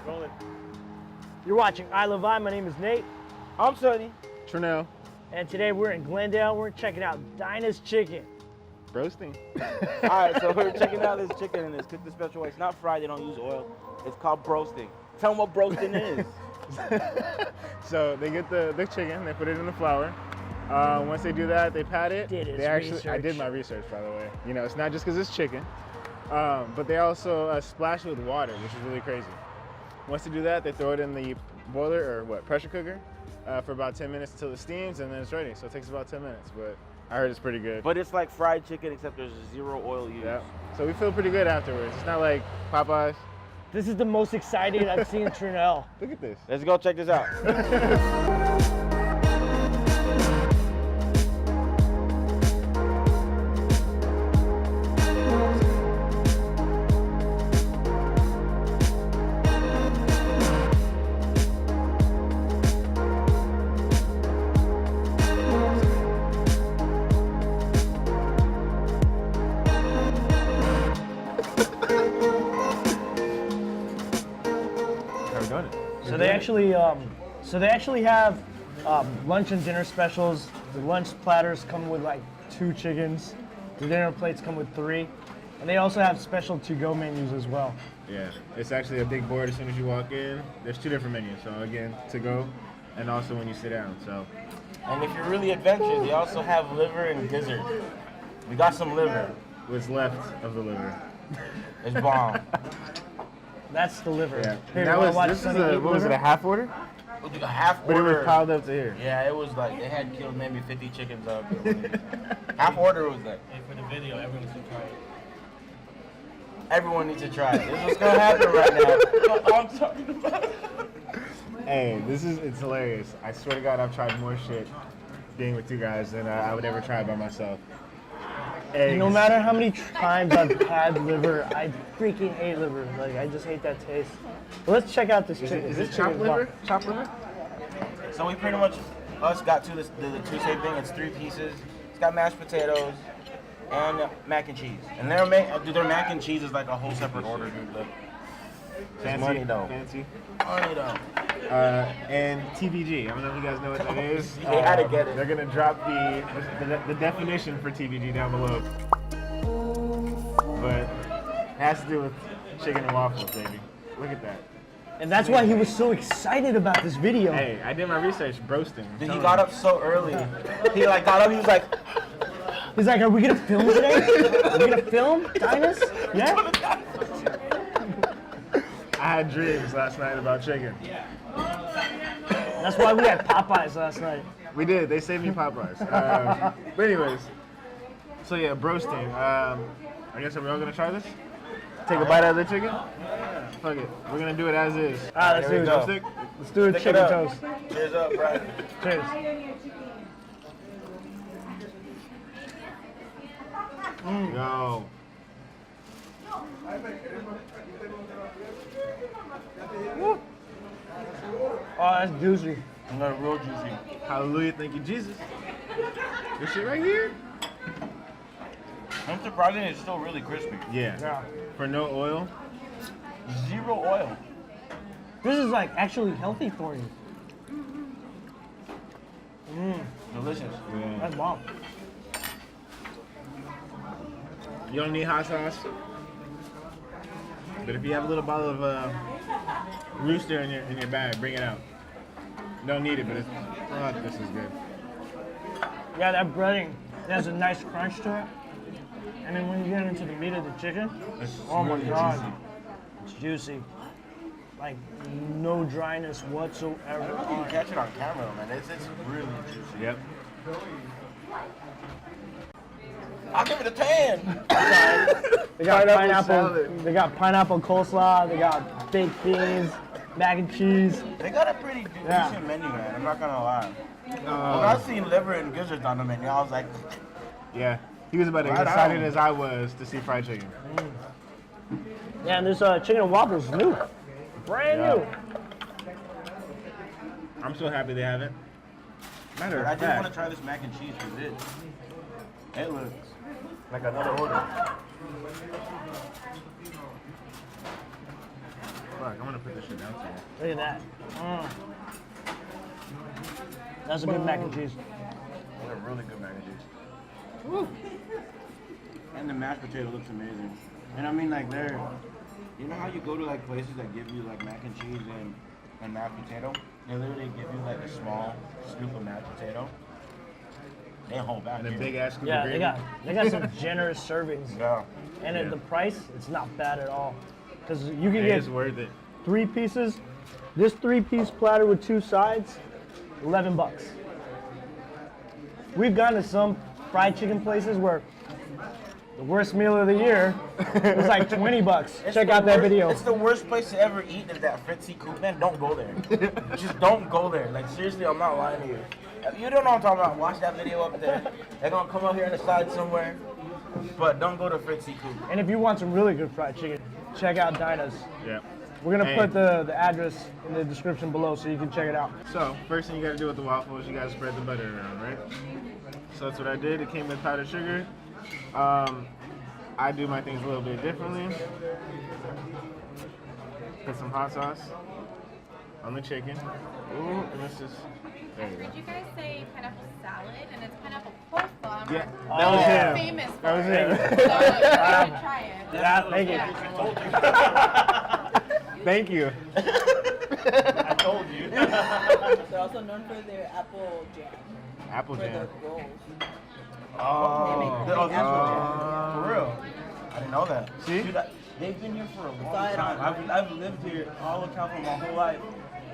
Rolling. You're watching iLovei. My name is Nate. I'm Sonny. Trinell. And today we're in Glendale. We're checking out Dyna's Chicken. Roasting. All right, so we're checking out this chicken and it's cooked the special way. It's not fried. They don't use oil. It's called broasting. Tell them what broasting is. So they get the chicken, they put it in the flour. Once they do that, they pat it. I did my research, by the way. You know, it's not just because it's chicken, but they also splash it with water, which is really crazy. Once they do that, they throw it in the boiler or pressure cooker for about 10 minutes until it steams, and then it's ready. So it takes about 10 minutes, but I heard it's pretty good. But it's like fried chicken, except there's zero oil used. Yeah. So we feel pretty good afterwards. It's not like Popeyes. This is the most excited I've seen Trinell. Look at this. Let's go check this out. So they actually have lunch and dinner specials. The lunch platters come with like 2 chickens. The dinner plates come with 3. And they also have special to-go menus as well. Yeah, it's actually a big board as soon as you walk in. There's 2 different menus. So again, to-go and also when you sit down. So. And if you're really adventurous, they also have liver and gizzard. We got some liver. What's left of the liver? It's bomb. That's the liver. Yeah. Here, that was, this is what was it, a half order? A half order. But it was piled up to here. Yeah, it was like, they had killed maybe 50 chickens up. Half order was that. Hey, for the video, everyone needs to try it. Everyone needs to try it. This is what's going to happen right now. I'm talking about. Hey, it's hilarious. I swear to God, I've tried more shit being with you guys than I would ever try by myself. Eggs. No matter how many times I've had liver, I freaking hate liver. Like, I just hate that taste. But let's check out this chicken. Is it chopped liver? Chopped liver? So we pretty much, got to the two same thing. It's 3 pieces. It's got mashed potatoes and mac and cheese. And their mac and cheese is like a whole separate order, dude. Look. Fancy. Money though. Fancy. Money though. And TBG. I don't know if you guys know what that is. They had to get it. They're gonna drop the definition for TBG down below. But it has to do with chicken and waffles, baby. Look at that. And that's why he was so excited about this video. Hey, I did my research, broasting. Dude, he got up so early. He got up, he was like, he's like, are we gonna film today? Are we gonna film, Dynas? Yeah? I had dreams last night about chicken. That's why we had Popeyes last night. We did. They saved me Popeyes. But anyways, so yeah, broasting. I guess are we all gonna try this? Take a bite out of the chicken? Yeah. Fuck it. We're gonna do it as is. All right, let's do it. Chopstick? Let's do a Stick chicken it toast. Cheers up, bro. Cheers. Yo. Oh, that's juicy. Not real juicy. Hallelujah. Thank you, Jesus. This shit right here? I'm surprised it's still really crispy. Yeah. For no oil? 0 oil. This is like actually healthy for you. Delicious. Yeah. That's bomb. You don't need hot sauce. But if you have a little bottle of Rooster in your bag, bring it out. You don't need it, but this is good. Yeah, that breading has a nice crunch to it. And then when you get into the meat of the chicken, oh my God, it's juicy. Like no dryness whatsoever. I don't know if you can catch it on camera, man. It's really juicy. Yep. I'll give it a 10. They got pineapple. salad. They got pineapple coleslaw. They got baked beans, mac and cheese. They got a pretty decent menu, man. I'm not gonna lie. When I seen liver and gizzards on the menu, I was like, Yeah. He was about as excited as I was to see fried chicken. Yeah, and this chicken and waffles is new. Brand new. I'm so happy they have it. Matter I of do want to fact, try this mac and cheese because it looks like another order. fuck. Fuck, I'm gonna put this shit down to you. Look at that. That's a good mac and cheese. That's a really good mac and cheese. Woo. And the mashed potato looks amazing. And I mean, like, you know how you go to like places that give you like mac and cheese and mashed potato? They literally give you like a small scoop of mashed potato. They hold back. And a here. big ass scoop Yeah, of they gravy. got some generous servings. Yeah. And at the price, it's not bad at all. Because you can It get is worth it. 3 pieces. This 3-piece platter with 2 sides, $11. We've gone to some fried chicken places where the worst meal of the year was like $20. It's Check the out that worst- video. It's the worst place to ever eat is that Fritzy Coop. Man, don't go there. Just don't go there. Like, seriously, I'm not lying to you. You don't know what I'm talking about. Watch that video up there. They're going to come up here on the side somewhere. But don't go to Fritzy Coop. And if you want some really good fried chicken, check out Dinah's. Yeah. We're gonna Hey. put the address in the description below so you can check it out. So, first thing you gotta do with the waffles, you gotta spread the butter around, right? So that's what I did. It came with powdered sugar. I do my things a little bit differently. Put some hot sauce on the chicken. Ooh, and this is, there you go. Did you guys say pineapple salad and it's pineapple coleslaw? Yeah, Oh, that was yeah. him. Famous for That was it. him. So you should try it. Yeah, thank you. Thank you. I told you. They're also known for their apple jam. Apple For jam. the rolls. Oh, They make for real? I didn't know that. See? Dude, they've been here for a long Try it time. on. I've lived here all of California my whole life.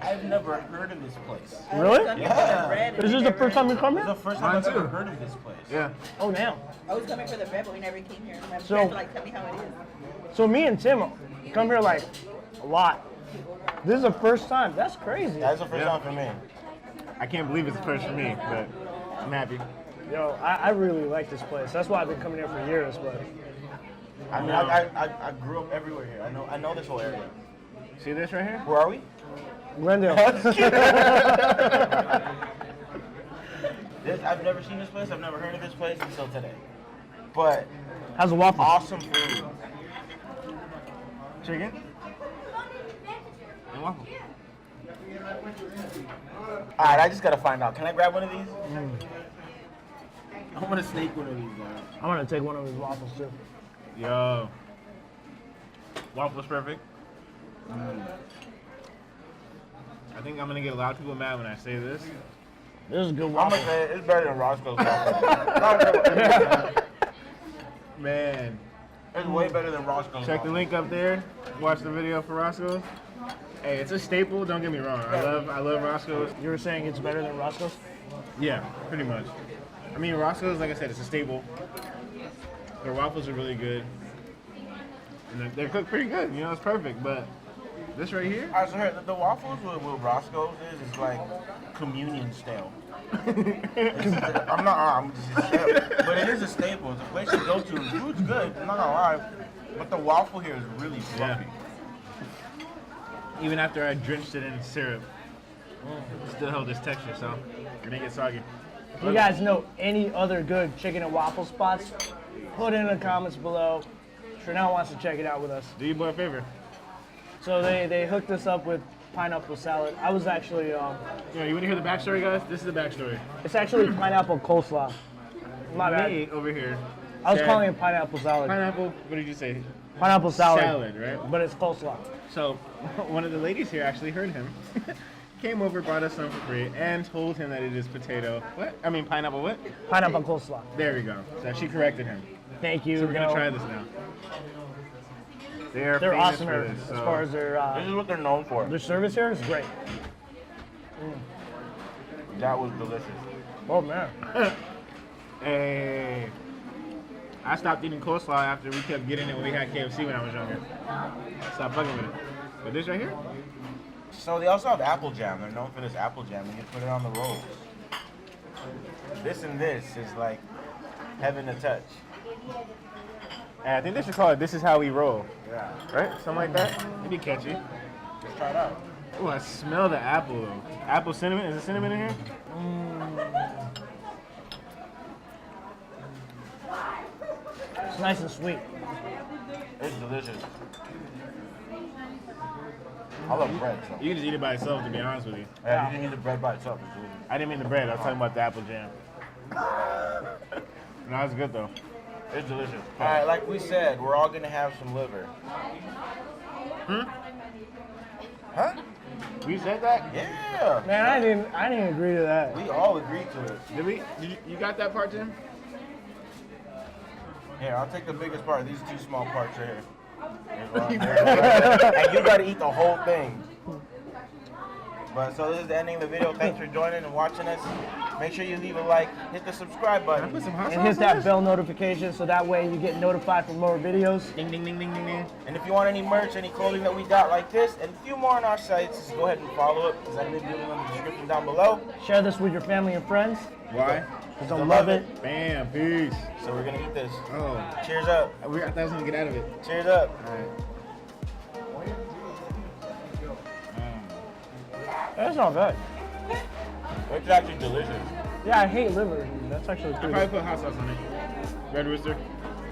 I've never heard of this place. Really? Yeah. This is the first time you come This is here? the first time Mine I've ever too. heard of this place. Yeah. Oh, damn. I was coming for the bread, but we never came here. My So- parents were like, tell me how it is. So me and Tim come here like a lot. This is the first time. That's crazy. That's the first Yeah. time for me. I can't believe it's the first for me, but I'm happy. Yo, I really like this place. That's why I've been coming here for years. But I mean, I grew up everywhere here. I know this whole area. See this right here? Where are we? Glendale. I've never seen this place. I've never heard of this place until today. But How's the waffle? awesome food. Chicken? And waffle. All right, I just gotta find out. Can I grab one of these? I want to snake one of these guys. I'm gonna take one of his waffles too. Yo. Waffle's perfect. I think I'm gonna get a lot of people mad when I say this. This is a good I'm waffle. gonna say it's better than Roscoe's waffle. Man. It's way better than Roscoe's Check the waffle. link up there. Watch the video for Roscoe's. Hey, it's a staple, don't get me wrong. I love Roscoe's. You were saying it's better than Roscoe's? Yeah, pretty much. I mean, Roscoe's, like I said, it's a staple. Their waffles are really good. And they're cooked pretty good, you know, it's perfect. But this right here, All right, so here, the waffles with Roscoe's is like communion style. I'm just but it is a staple. It's a place to go to. The food's good, I'm not gonna lie. But the waffle here is really fluffy. even after I drenched it in syrup, it still held this texture, so it didn't get soggy. If you guys know any other good chicken and waffle spots, put it in the comments below. Trinell wants to check it out with us. Do you boy a favor? So they hooked us up with pineapple salad. I was actually, Yeah, you want to hear the backstory, guys? This is the backstory. it's actually pineapple coleslaw. My bad. Me over here. I was said calling it pineapple salad. pineapple. What did you say? Pineapple salad. Salad, right? But it's coleslaw. So one of the ladies here actually heard him. Came over, brought us some for free, and told him that it is potato. What? I mean pineapple. What? Pineapple coleslaw. There we go. So she corrected him. Thank you. So we're gonna Bill. try this now. They're They're famous awesome for as this. So. far as This is what they're known for. their service here is great. That was delicious. Oh man. Hey, I stopped eating coleslaw after we kept getting it when we had KFC when I was younger. Stop fucking with it. But this right here, So they also have apple jam. They're known for this apple jam, and you put it on the rolls. This and this is like heaven to touch. and I think they should call it "This is how we roll," Yeah. right? Something like that. It'd be catchy. Let's try it out. Oh, I smell the apple though. Apple cinnamon. Is there cinnamon in here? It's nice and sweet. It's delicious. I love bread. So. You can just eat it by itself, to be honest with you. Yeah, you can eat the bread by itself. It's delicious. I didn't mean the bread. I was talking about the apple jam. No, it's good though. It's delicious. All right, like we said, we're all gonna have some liver. Huh? We said that? Yeah. Man, I didn't agree to that. We all agreed to it. Did we? You got that part, Tim? Here, I'll take the biggest part. These 2 small parts right here. There's one, there's one. And you gotta eat the whole thing. But so this is the ending of the video. Thanks for joining and watching us. Make sure you leave a like, hit the subscribe button. Put some hot And sauce hit on that this? bell notification so that way you get notified for more videos. Ding, ding, ding, ding, ding, ding. And if you want any merch, any clothing that we got like this, and a few more on our sites, just go ahead and follow it, because I've been doing them in the description down below. Share this with your family and friends. Why? Because I love it. Bam, peace. So we're gonna eat this. Oh, Cheers up. I thought I was gonna get out of it. Cheers up. All right. That's not bad. It's actually delicious. Yeah, I hate liver. That's actually I pretty probably good. put hot sauce on it. Red Rooster,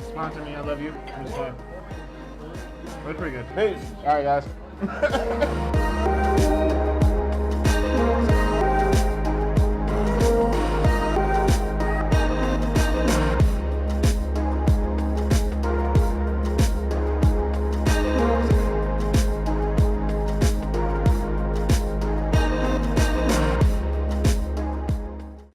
sponsor me. I love you. I'm just fine. That's pretty good. Peace. All right, guys.